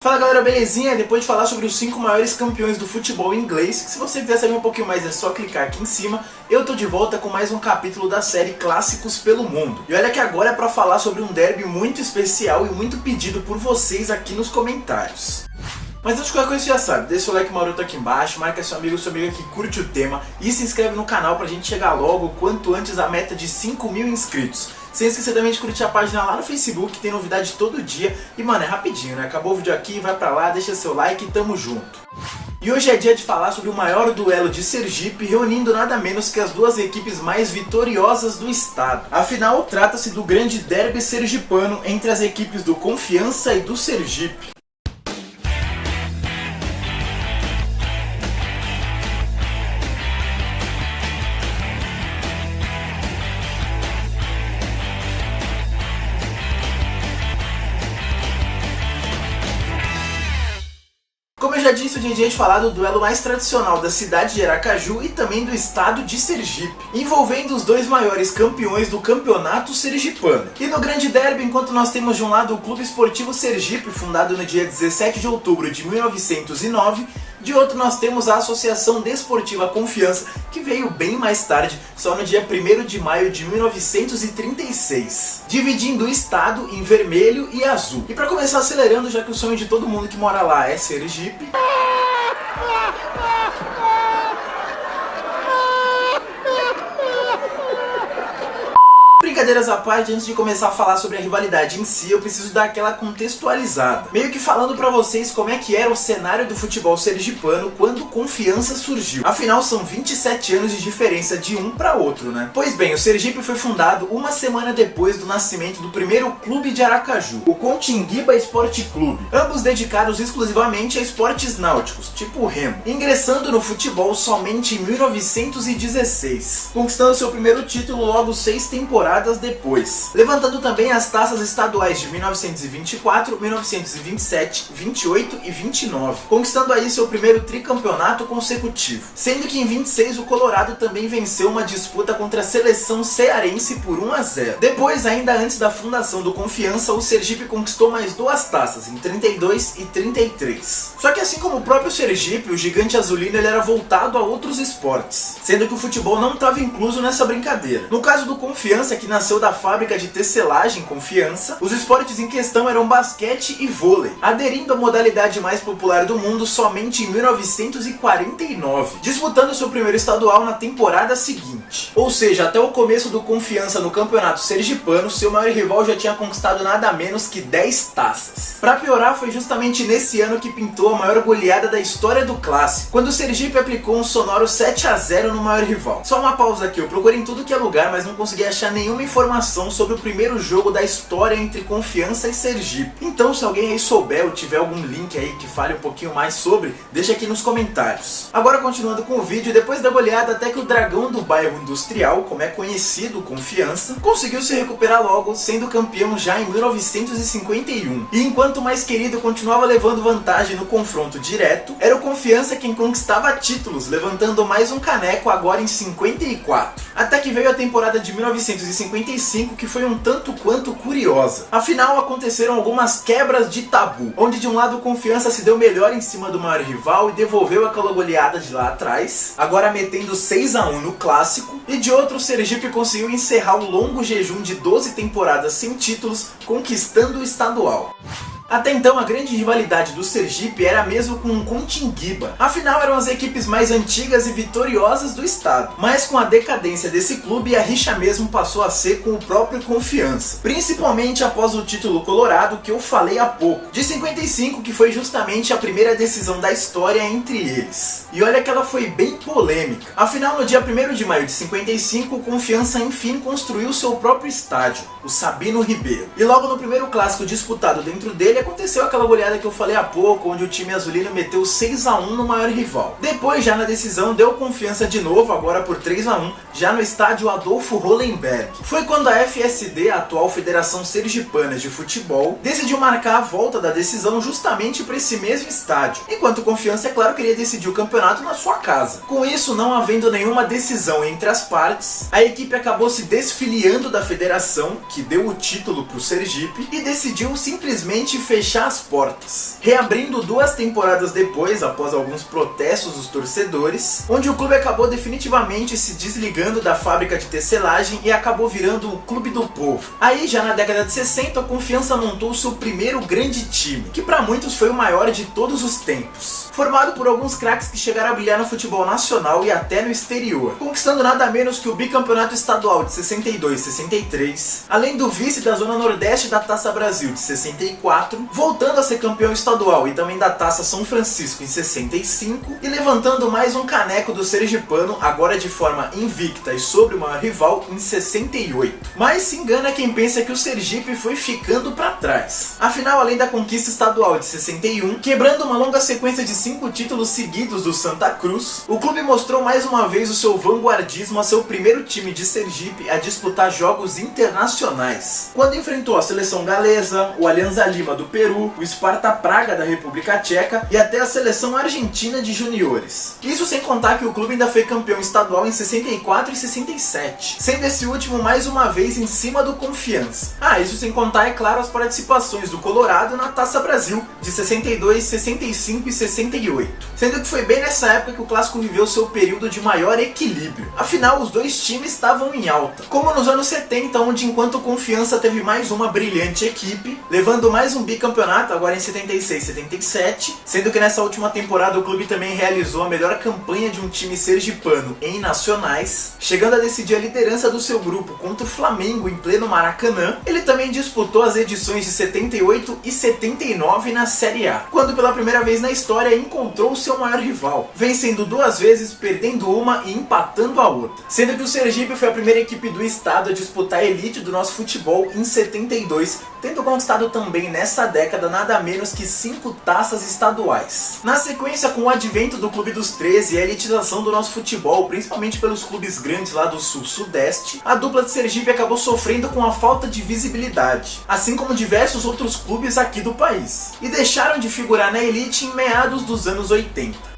Fala galera, belezinha? Depois de falar sobre os 5 maiores campeões do futebol inglês, se você quiser saber um pouquinho mais é só clicar aqui em cima, eu tô de volta com mais um capítulo da série Clássicos pelo Mundo. E olha que agora é pra falar sobre um derby muito especial e muito pedido por vocês aqui nos comentários. Mas antes de qualquer coisa você já sabe, deixa o like maroto aqui embaixo, marca seu amigo ou sua amiga que curte o tema e se inscreve no canal pra gente chegar logo o quanto antes à meta de 5.000 inscritos. Sem esquecer também de curtir a página lá no Facebook, tem novidade todo dia. E mano, é rapidinho, né? Acabou o vídeo aqui, vai pra lá, deixa seu like e tamo junto. E hoje é dia de falar sobre o maior duelo de Sergipe, reunindo nada menos que as duas equipes mais vitoriosas do estado. Afinal, trata-se do grande derby sergipano entre as equipes do Confiança e do Sergipe. Como eu já disse, hoje é dia de falar do duelo mais tradicional da cidade de Aracaju e também do estado de Sergipe, envolvendo os dois maiores campeões do campeonato sergipano. E no grande derby, enquanto nós temos de um lado o Clube Esportivo Sergipe, fundado no dia 17 de outubro de 1909, de outro nós temos a Associação Desportiva Confiança, que veio bem mais tarde, só no dia 1º de maio de 1936, dividindo o estado em vermelho e azul. E para começar acelerando, já que o sonho de todo mundo que mora lá é Sergipe, brincadeiras à parte, antes de começar a falar sobre a rivalidade em si, eu preciso dar aquela contextualizada. Meio que falando pra vocês como é que era o cenário do futebol sergipano quando Confiança surgiu. Afinal, são 27 anos de diferença de um pra outro, né? Pois bem, o Sergipe foi fundado uma semana depois do nascimento do primeiro clube de Aracaju, o Continguiba Esporte Clube, ambos dedicados exclusivamente a esportes náuticos, tipo o remo, ingressando no futebol somente em 1916, conquistando seu primeiro título logo 6 temporadas depois, levantando também as taças estaduais de 1924, 1927, 28 e 29, conquistando aí seu primeiro tricampeonato consecutivo, sendo que em 26 o Colorado também venceu uma disputa contra a seleção cearense por 1-0. Depois, ainda antes da fundação do Confiança, o Sergipe conquistou mais 2 taças, em 32 e 33. Só que assim como o próprio Sergipe, o gigante azulino ele era voltado a outros esportes, sendo que o futebol não estava incluso nessa brincadeira. No caso do Confiança, que nasceu da fábrica de tecelagem Confiança, os esportes em questão eram basquete e vôlei, aderindo à modalidade mais popular do mundo somente em 1949, disputando seu primeiro estadual na temporada seguinte. Ou seja, até o começo do Confiança no campeonato sergipano, seu maior rival já tinha conquistado nada menos que 10 taças. Pra piorar, foi justamente nesse ano que pintou a maior goleada da história do clássico, quando o Sergipe aplicou um sonoro 7-0 no maior rival. Só uma pausa aqui, eu procurei em tudo que é lugar, mas não consegui achar nenhuma informação sobre o primeiro jogo da história entre Confiança e Sergipe. Então, se alguém aí souber ou tiver algum link aí que fale um pouquinho mais sobre, deixa aqui nos comentários. Agora, continuando com o vídeo, depois da goleada, até que o Dragão do Bairro Industrial, como é conhecido Confiança, conseguiu se recuperar logo, sendo campeão já em 1951. E enquanto o mais querido continuava levando vantagem no confronto direto, era o Confiança quem conquistava títulos, levantando mais um caneco agora em 54. Até que veio a temporada de 1955, que foi um tanto quanto curiosa. Afinal, aconteceram algumas quebras de tabu, onde de um lado o Confiança se deu melhor em cima do maior rival e devolveu aquela goleada de lá atrás, agora metendo 6-1 no clássico, e de outro o Sergipe conseguiu encerrar o longo jejum de 12 temporadas sem títulos, conquistando o estadual. Até então, a grande rivalidade do Sergipe era mesmo com o Continguiba. Afinal, eram as equipes mais antigas e vitoriosas do estado. Mas com a decadência desse clube, a rixa mesmo passou a ser com o próprio Confiança. Principalmente após o título colorado que eu falei há pouco, de 55, que foi justamente a primeira decisão da história entre eles. E olha que ela foi bem polêmica. Afinal, no dia 1º de maio de 55, o Confiança enfim construiu seu próprio estádio, o Sabino Ribeiro. E logo no primeiro clássico disputado dentro dele, aconteceu aquela goleada que eu falei há pouco, onde o time azulino meteu 6-1 no maior rival. Depois, já na decisão, deu Confiança de novo, agora por 3-1, já no estádio Adolfo Hollenberg. Foi quando a FSD, a atual Federação Sergipana de Futebol, decidiu marcar a volta da decisão justamente para esse mesmo estádio, enquanto o Confiança, é claro, queria decidir o campeonato na sua casa. Com isso, não havendo nenhuma decisão entre as partes, a equipe acabou se desfiliando da federação, que que deu o título para o Sergipe e decidiu simplesmente fechar as portas, reabrindo 2 temporadas depois, após alguns protestos dos torcedores, onde o clube acabou definitivamente se desligando da fábrica de tecelagem e acabou virando o Clube do Povo. Aí, já na década de 60, a Confiança montou seu primeiro grande time, que para muitos foi o maior de todos os tempos, formado por alguns craques que chegaram a brilhar no futebol nacional e até no exterior, conquistando nada menos que o bicampeonato estadual de 62 e 63, além do vice da Zona Nordeste da Taça Brasil de 64, voltando a ser campeão estadual e também da Taça São Francisco em 65 e levantando mais um caneco do sergipano, agora de forma invicta e sobre o maior rival, em 68. Mas se engana quem pensa que o Sergipe foi ficando para trás. Afinal, além da conquista estadual de 61, quebrando uma longa sequência de 5 títulos seguidos do Santa Cruz, o clube mostrou mais uma vez o seu vanguardismo a ser o primeiro time de Sergipe a disputar jogos internacionais, quando enfrentou a seleção galesa, o Alianza Lima do Peru, o Sparta Praga da República Tcheca e até a seleção argentina de juniores. Isso sem contar que o clube ainda foi campeão estadual em 64 e 67, sendo esse último mais uma vez em cima do Confiança. Isso sem contar, é claro, as participações do Colorado na Taça Brasil de 62, 65 e 68, sendo que foi bem nessa época que o clássico viveu seu período de maior equilíbrio. Afinal, os dois times estavam em alta, como nos anos 70, onde enquanto o Confiança teve mais uma brilhante equipe, levando mais um bicampeonato agora em 76 e 77, sendo que nessa última temporada o clube também realizou a melhor campanha de um time sergipano em nacionais, chegando a decidir a liderança do seu grupo contra o Flamengo em pleno Maracanã. Ele também disputou as edições de 78 e 79 na Série A, quando pela primeira vez na história encontrou seu maior rival, vencendo 2 vezes, perdendo uma e empatando a outra, sendo que o Sergipe foi a primeira equipe do estado a disputar a elite do nosso futebol em 72, tendo conquistado também nessa década nada menos que 5 taças estaduais. Na sequência, com o advento do Clube dos 13 e a elitização do nosso futebol, principalmente pelos clubes grandes lá do sul-sudeste, a dupla de Sergipe acabou sofrendo com a falta de visibilidade, assim como diversos outros clubes aqui do país, e deixaram de figurar na elite em meados dos anos 80.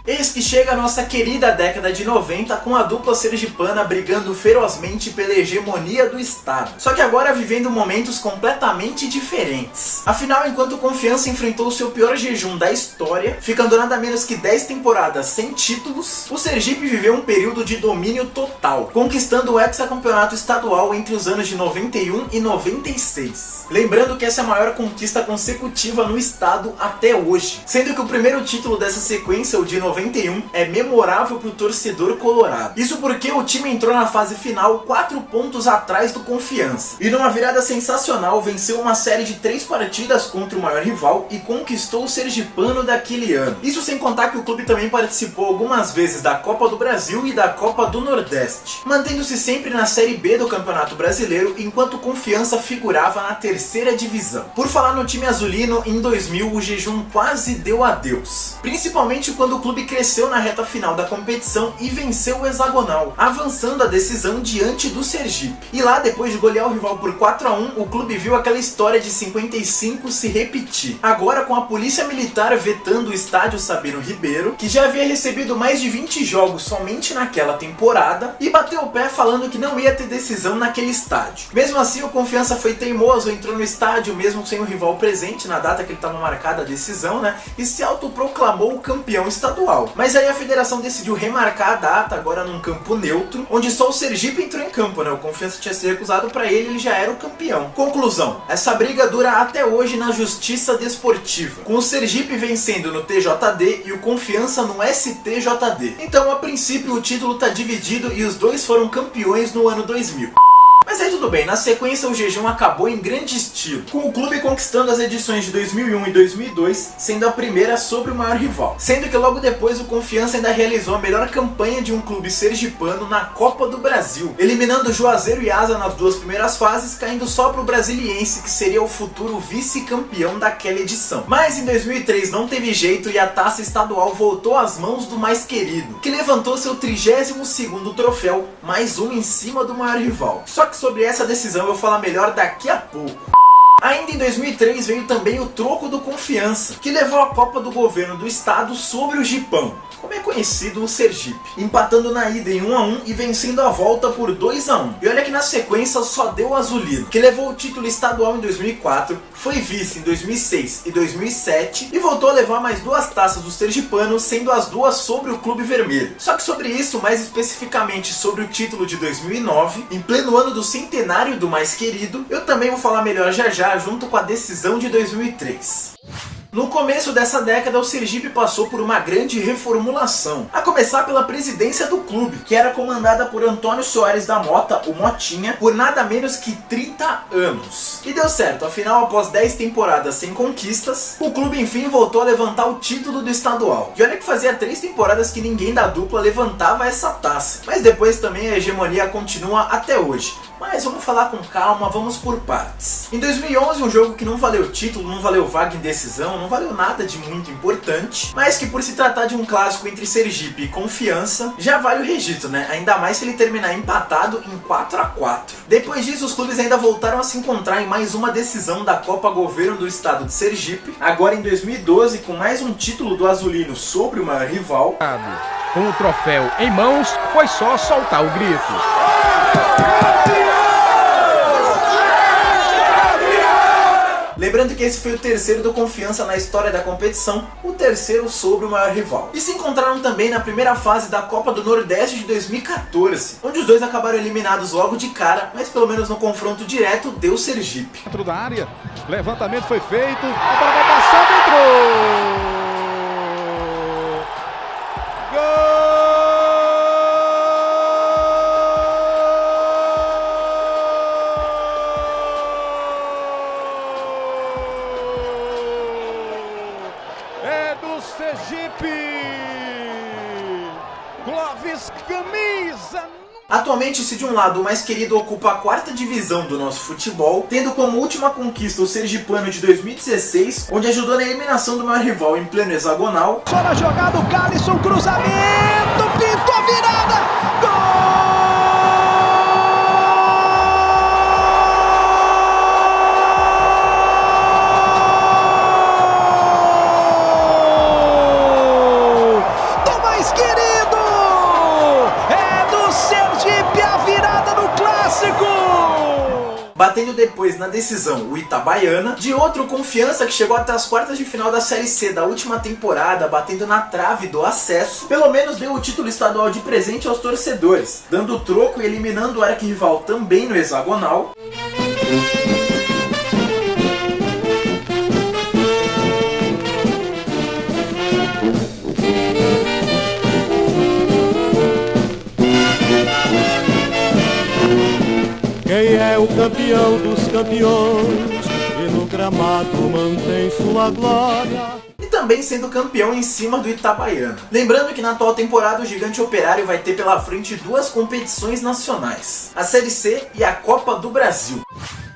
Eis que chega a nossa querida década de 90 com a dupla sergipana brigando ferozmente pela hegemonia do estado, só que agora vivendo momentos completamente diferentes. Afinal, enquanto o Confiança enfrentou o seu pior jejum da história, ficando nada menos que 10 temporadas sem títulos, o Sergipe viveu um período de domínio total, conquistando o hexacampeonato estadual entre os anos de 91 e 96. Lembrando que essa é a maior conquista consecutiva no estado até hoje, sendo que o primeiro título dessa sequência, o de 91, é memorável para o torcedor colorado. Isso porque o time entrou na fase final 4 pontos atrás do Confiança, e numa virada sensacional venceu uma série de 3 partidas contra o maior rival e conquistou o sergipano daquele ano. Isso sem contar que o clube também participou algumas vezes da Copa do Brasil e da Copa do Nordeste, mantendo-se sempre na Série B do Campeonato Brasileiro, enquanto o Confiança figurava na 3ª divisão. Por falar no time azulino, em 2000 o jejum quase deu adeus, principalmente quando o clube cresceu na reta final da competição e venceu o hexagonal, avançando a decisão diante do Sergipe. E lá, depois de golear o rival por 4-1, o clube viu aquela história de 55 se repetir, agora com a polícia militar vetando o estádio Sabino Ribeiro, que já havia recebido mais de 20 jogos somente naquela temporada, e bateu o pé falando que não ia ter decisão naquele estádio. Mesmo assim, o Confiança foi teimoso, entrou no estádio mesmo sem o rival presente na data que ele estava marcada a decisão, e se autoproclamou o campeão estadual. Mas aí a federação decidiu remarcar a data, agora num campo neutro, onde só o Sergipe entrou em campo, O Confiança tinha se recusado, para ele já era o campeão. Conclusão, essa briga dura até hoje na Justiça Desportiva, com o Sergipe vencendo no TJD e o Confiança no STJD. Então, a princípio, o título tá dividido e os dois foram campeões no ano 2000. Mas aí tudo bem, na sequência o jejum acabou em grande estilo, com o clube conquistando as edições de 2001 e 2002, sendo a primeira sobre o maior rival. Sendo que logo depois o Confiança ainda realizou a melhor campanha de um clube sergipano na Copa do Brasil, eliminando o Juazeiro e Asa nas 2 primeiras fases, caindo só para o Brasiliense, que seria o futuro vice-campeão daquela edição. Mas em 2003 não teve jeito e a taça estadual voltou às mãos do mais querido, que levantou seu 32º troféu, mais um em cima do maior rival. Só que sobre essa decisão eu vou falar melhor daqui a pouco. Ainda em 2003 veio também o troco do Confiança, que levou a Copa do Governo do Estado sobre o Gipão, como é conhecido o Sergipe, empatando na ida em 1 a 1 e vencendo a volta por 2 a 1. E olha que na sequência só deu o Azulino, que levou o título estadual em 2004, foi vice em 2006 e 2007 e voltou a levar mais 2 taças do sergipano, sendo as 2 sobre o Clube Vermelho. Só que sobre isso, mais especificamente sobre o título de 2009, em pleno ano do centenário do mais querido, eu também vou falar melhor já já, junto com a decisão de 2003. No começo dessa década, o Sergipe passou por uma grande reformulação, a começar pela presidência do clube, que era comandada por Antônio Soares da Mota, o Motinha, por nada menos que 30 anos. E deu certo, afinal, após 10 temporadas sem conquistas, o clube enfim voltou a levantar o título do estadual. E olha que fazia 3 temporadas que ninguém da dupla levantava essa taça. Mas depois também a hegemonia continua até hoje. Mas vamos falar com calma, vamos por partes. Em 2011, um jogo que não valeu título, não valeu vaga em decisão, não valeu nada de muito importante, mas que por se tratar de um clássico entre Sergipe e Confiança, já vale o registro, né? Ainda mais se ele terminar empatado em 4 a 4. Depois disso, os clubes ainda voltaram a se encontrar em mais uma decisão da Copa Governo do Estado de Sergipe, agora em 2012, com mais um título do Azulino sobre o maior rival. Com o troféu em mãos, foi só soltar o grito. Lembrando que esse foi o terceiro do Confiança na história da competição, o terceiro sobre o maior rival. E se encontraram também na primeira fase da Copa do Nordeste de 2014, onde os dois acabaram eliminados logo de cara, mas pelo menos no confronto direto deu Sergipe. Dentro da área, levantamento foi feito, a bola vai passando, entrou! Sergipe, Clóvis Camisa. Atualmente, se de um lado o mais querido ocupa a 4ª divisão do nosso futebol, tendo como última conquista o sergipano de 2016, onde ajudou na eliminação do maior rival em pleno hexagonal. Só na jogada o Calisson, cruzamento, pintou a virada, gol! Batendo depois na decisão o Itabaiana, de outro Confiança que chegou até as quartas de final da Série C da última temporada, batendo na trave do acesso, pelo menos deu o título estadual de presente aos torcedores, dando o troco e eliminando o arquirrival também no hexagonal. Quem é o campeão dos campeões e no gramado mantém sua glória. E também sendo campeão em cima do Itabaiana. Lembrando que na atual temporada o Gigante Operário vai ter pela frente 2 competições nacionais, a Série C e a Copa do Brasil.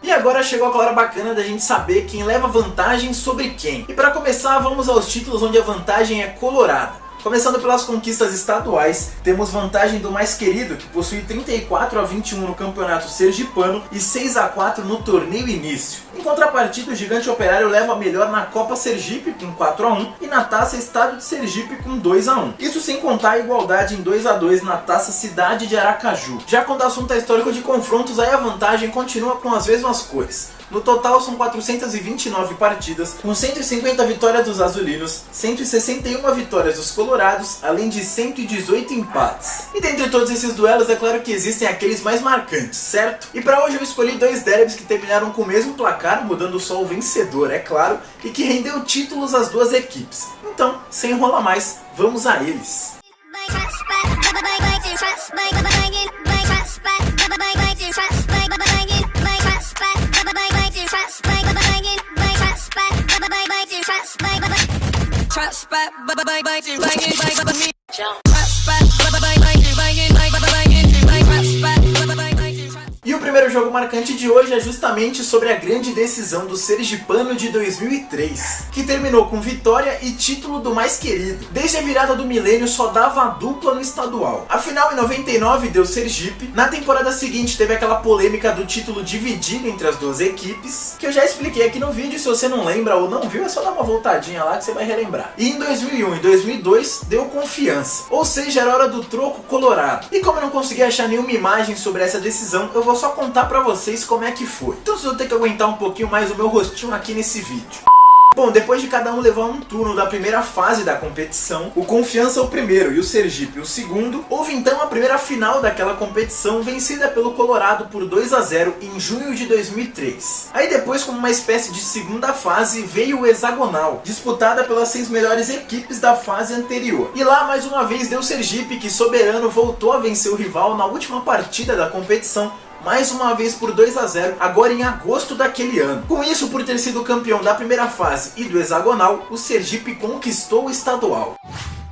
E agora chegou a hora bacana da gente saber quem leva vantagem sobre quem. E para começar, vamos aos títulos onde a vantagem é colorada. Começando pelas conquistas estaduais, temos vantagem do mais querido, que possui 34 a 21 no campeonato sergipano e 6 a 4 no torneio início. Em contrapartida, o Gigante Operário leva a melhor na Copa Sergipe com 4 a 1 e na Taça Estado de Sergipe com 2 a 1. Isso sem contar a igualdade em 2 a 2 na Taça Cidade de Aracaju. Já quando o assunto é histórico de confrontos, aí a vantagem continua com as mesmas cores. No total são 429 partidas, com 150 vitórias dos azulinos, 161 vitórias dos colorados, além de 118 empates. E dentre todos esses duelos, é claro que existem aqueles mais marcantes, certo? E para hoje eu escolhi 2 derbys que terminaram com o mesmo placar, mudando só o vencedor, é claro, e que rendeu títulos às 2 equipes. Então, sem enrolar mais, vamos a eles! E o primeiro jogo marcante de hoje é justamente sobre a grande decisão do Sergipano de 2003, que terminou com vitória e título do mais querido. Desde a virada do milênio só dava a dupla no estadual. Afinal, em 99 deu Sergipe, na temporada seguinte teve aquela polêmica do título dividido entre as duas equipes, que eu já expliquei aqui no vídeo. Se você não lembra ou não viu, é só dar uma voltadinha lá que você vai relembrar. E em 2001 e 2002 deu Confiança, ou seja, era hora do troco colorado. E como eu não consegui achar nenhuma imagem sobre essa decisão, eu vou só contar pra vocês como é que foi. Então vocês vão ter que aguentar um pouquinho mais o meu rostinho aqui nesse vídeo. Bom, depois de cada um levar um turno da primeira fase da competição, o Confiança o primeiro e o Sergipe o segundo, houve então a primeira final daquela competição, vencida pelo Colorado por 2-0 em junho de 2003. Aí depois, como uma espécie de segunda fase, veio o Hexagonal, disputada pelas 6 melhores equipes da fase anterior. E lá, mais uma vez, deu Sergipe, que soberano voltou a vencer o rival na última partida da competição, mais uma vez por 2-0, agora em agosto daquele ano. Com isso, por ter sido campeão da primeira fase e do hexagonal, o Sergipe conquistou o estadual.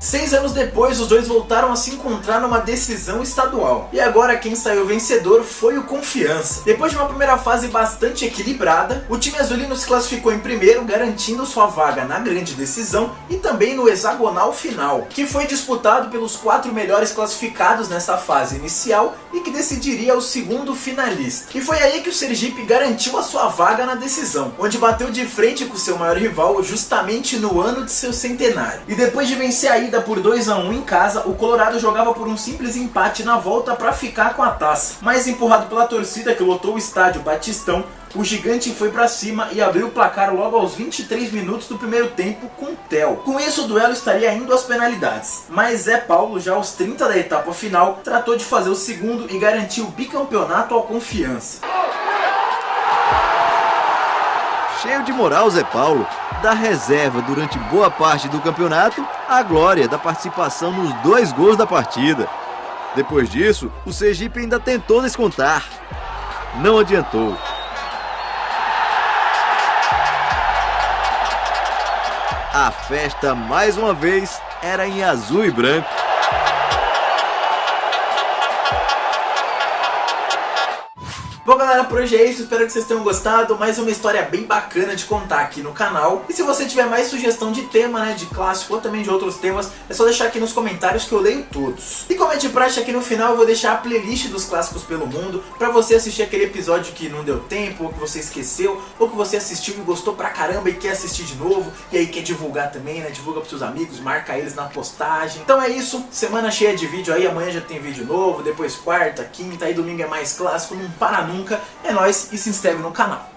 6 anos depois, os dois voltaram a se encontrar numa decisão estadual. E agora quem saiu vencedor foi o Confiança. Depois de uma primeira fase bastante equilibrada, o time azulino se classificou em primeiro, garantindo sua vaga na grande decisão e também no hexagonal final, que foi disputado pelos 4 melhores classificados nessa fase inicial e que decidiria o segundo finalista. E foi aí que o Sergipe garantiu a sua vaga na decisão, onde bateu de frente com seu maior rival justamente no ano de seu centenário. E depois de vencer a por 2-1 em casa, o Colorado jogava por um simples empate na volta para ficar com a taça. Mas empurrado pela torcida que lotou o estádio Batistão, o gigante foi para cima e abriu o placar logo aos 23 minutos do primeiro tempo com Theo. Com isso, o duelo estaria indo às penalidades. Mas Zé Paulo, já aos 30 da etapa final, tratou de fazer o segundo e garantiu o bicampeonato ao Confiança. Cheio de moral, Zé Paulo, da reserva durante boa parte do campeonato, a glória da participação nos 2 gols da partida. Depois disso, o Sergipe ainda tentou descontar. Não adiantou. A festa, mais uma vez, era em azul e branco. Bom galera, por hoje é isso, espero que vocês tenham gostado, mais uma história bem bacana de contar aqui no canal. E se você tiver mais sugestão de tema, de clássico ou também de outros temas, é só deixar aqui nos comentários que eu leio todos. E como é de praxe, aqui no final eu vou deixar a playlist dos clássicos pelo mundo, pra você assistir aquele episódio que não deu tempo, ou que você esqueceu, ou que você assistiu e gostou pra caramba e quer assistir de novo, e aí quer divulgar também, divulga pros seus amigos, marca eles na postagem. Então é isso, semana cheia de vídeo aí, amanhã já tem vídeo novo, depois quarta, quinta, aí domingo é mais clássico, não para nunca. É nóis e se inscreve no canal.